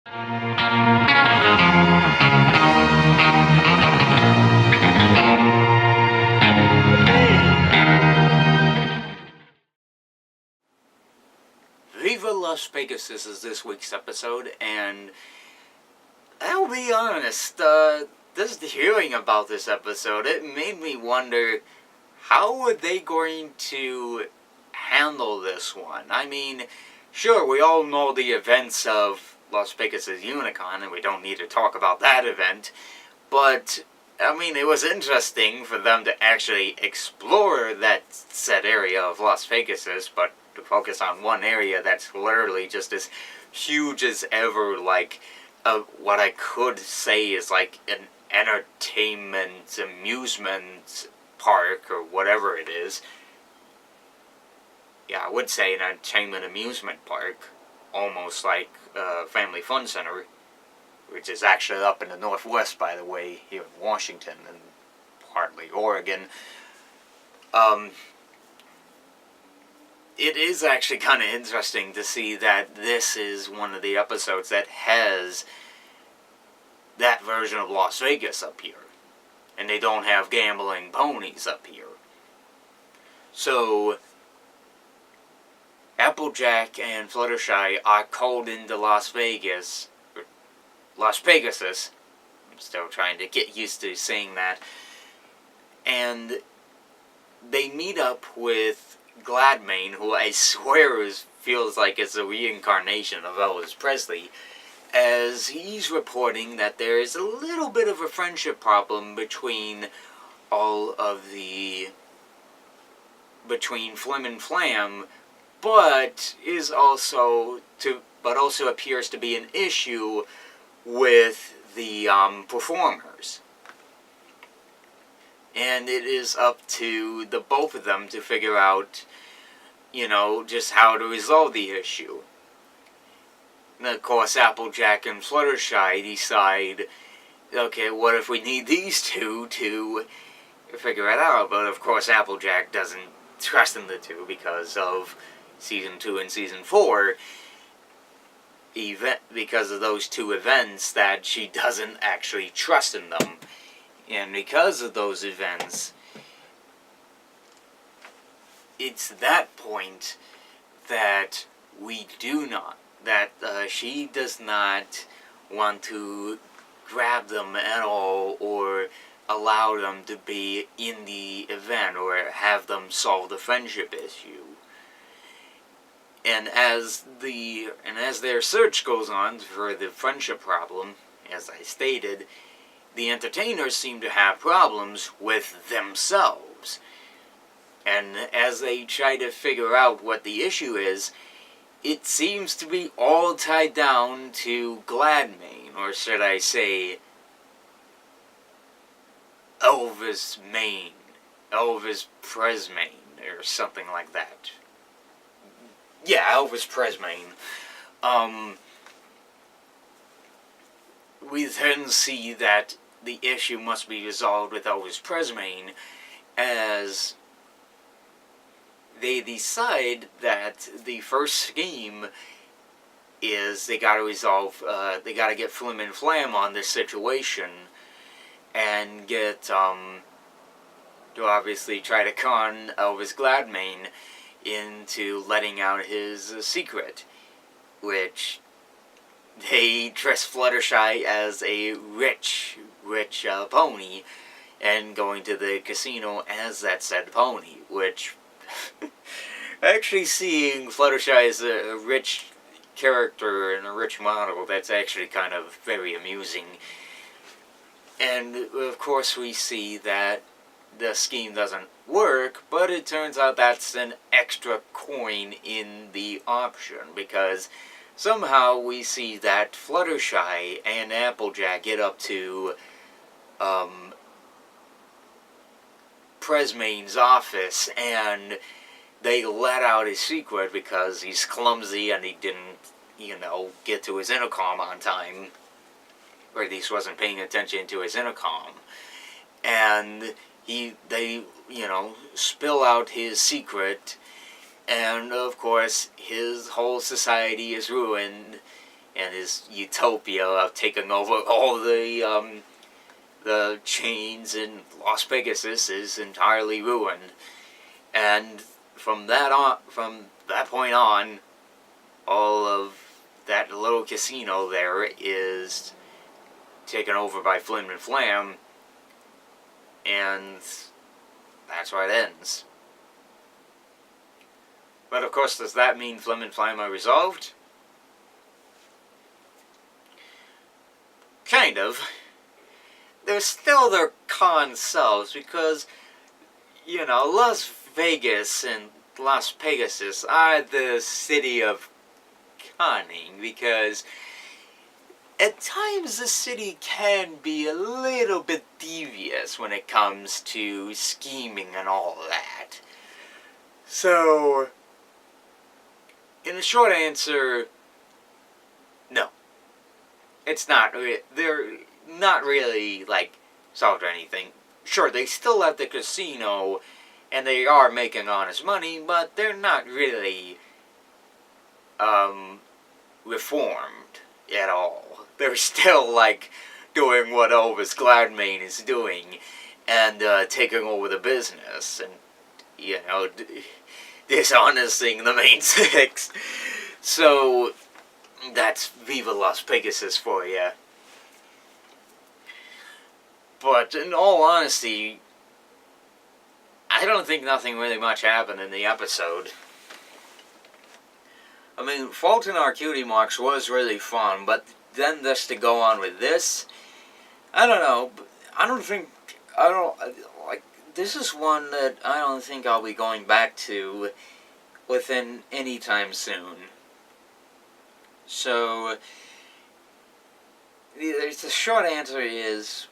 Viva Las Vegas is this week's episode, and I'll be honest, just hearing about this episode, it made me wonder, how are they going to handle this one? I mean, sure, we all know the events of Las Vegas' Unicon, and we don't need to talk about that event, but, I mean, it was interesting for them to actually explore that said area of Las Vegas', but to focus on one area that's literally just as huge as ever, like, what I could say is like an entertainment, amusement park, or whatever it is. Yeah, I would say an entertainment amusement park, almost like Family Fun Center, which is actually up in the Northwest, by the way, here in Washington and partly Oregon. It is actually kind of interesting to see that this is one of the episodes that has that version of Las Vegas up here. And they don't have gambling ponies up here. So, Applejack and Fluttershy are called into Las Vegas. Las Vegas'. I'm still trying to get used to saying that. And they meet up with Gladmane, who I swear feels like it's a reincarnation of Elvis Presley, as he's reporting that there is a little bit of a friendship problem between Flim and Flam, but also appears to be an issue with the performers. And it is up to the both of them to figure out, just how to resolve the issue. And of course, Applejack and Fluttershy decide, okay, what if we need these two to figure it out? But of course, Applejack doesn't trust in the two because of Season 2 and Season 4, because of those two events that she doesn't actually trust in them. And because of those events, it's that point that she does not want to grab them at all or allow them to be in the event or have them solve the friendship issue. And as their search goes on for the friendship problem, as I stated, the entertainers seem to have problems with themselves. And as they try to figure out what the issue is, it seems to be all tied down to Gladmane, or should I say, Elvis Presmane, or something like that. Yeah, Elvis Presmane. We then see that the issue must be resolved with Elvis Presmane, as they decide that the first scheme is they gotta get Flim and Flam on this situation, and get, to obviously try to con Elvis Gladmane into letting out his secret, which they dress Fluttershy as a rich pony, and going to the casino as that said pony, which, actually seeing Fluttershy as a rich character and a rich model, that's actually kind of very amusing. And, of course, we see that the scheme doesn't work, but it turns out that's an extra coin in the option, because somehow we see that Fluttershy and Applejack get up to Presmane's office, and they let out his secret because he's clumsy and he didn't, get to his intercom on time, or at least wasn't paying attention to his intercom. And they spill out his secret, and of course his whole society is ruined, and his utopia of taking over all the chains in Las Vegas is entirely ruined. And from that point on, all of that little casino there is taken over by Flim and Flam, and that's where it ends. But of course, does that mean Flim and Flam are resolved? Kind of. They're still their con selves, because, you know, Las Vegas and Las Pegasus are the city of cunning, because at times the city can be a little bit devious when it comes to scheming and all that. So, in a short answer, no. It's not. They're not really, like, solved or anything. Sure, they still have the casino, and they are making honest money, but they're not really, reformed at all. They're still, like, doing what Elvis Gladmane is doing, and, taking over the business, and, you know, dishonesting the main six. So, that's Viva Las Pegasus for you. But in all honesty, I don't think nothing really much happened in the episode. I mean, Fulton R. Cutie Marks was really fun, but then just to go on with this, I don't know. This is one that I don't think I'll be going back to within any time soon. So, the short answer is,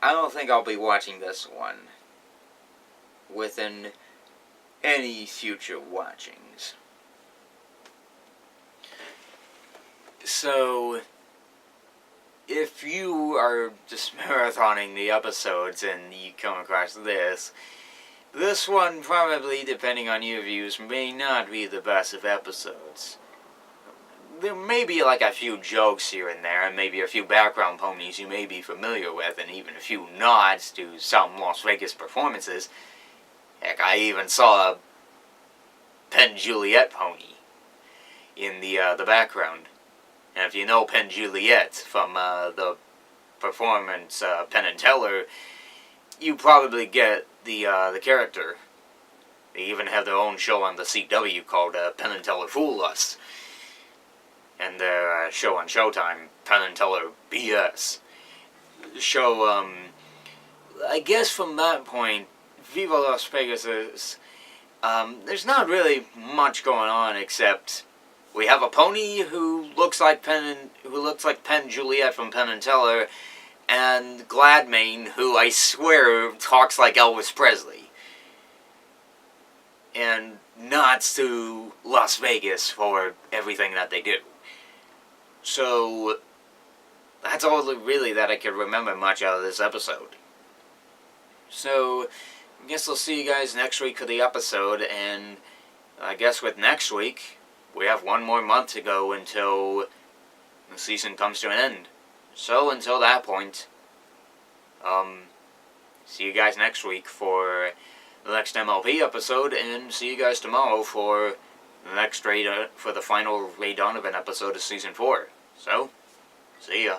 I don't think I'll be watching this one within any future watchings. So, if you are just marathoning the episodes and you come across this one probably, depending on your views, may not be the best of episodes. There may be like a few jokes here and there, and maybe a few background ponies you may be familiar with, and even a few nods to some Las Vegas performances. Heck, I even saw a Penn Juliet pony in the background. And if you know Penn Juliet from the performance Penn and Teller, you probably get the character. They even have their own show on the CW called Penn and Teller Fool Us. And their show on Showtime, Penn and Teller BS. Show, I guess from that point, Viva Las Vegas is, there's not really much going on except we have a pony who looks like Penn Juliet from Penn and Teller, and Gladmane, who I swear talks like Elvis Presley, and nods to Las Vegas for everything that they do. So, that's all really that I could remember much out of this episode. So, I guess I'll see you guys next week for the episode, and I guess with next week, we have one more month to go until the season comes to an end. So, until that point, see you guys next week for the next MLP episode, and see you guys tomorrow for the next for the final Ray Donovan episode of Season 4. So, see ya.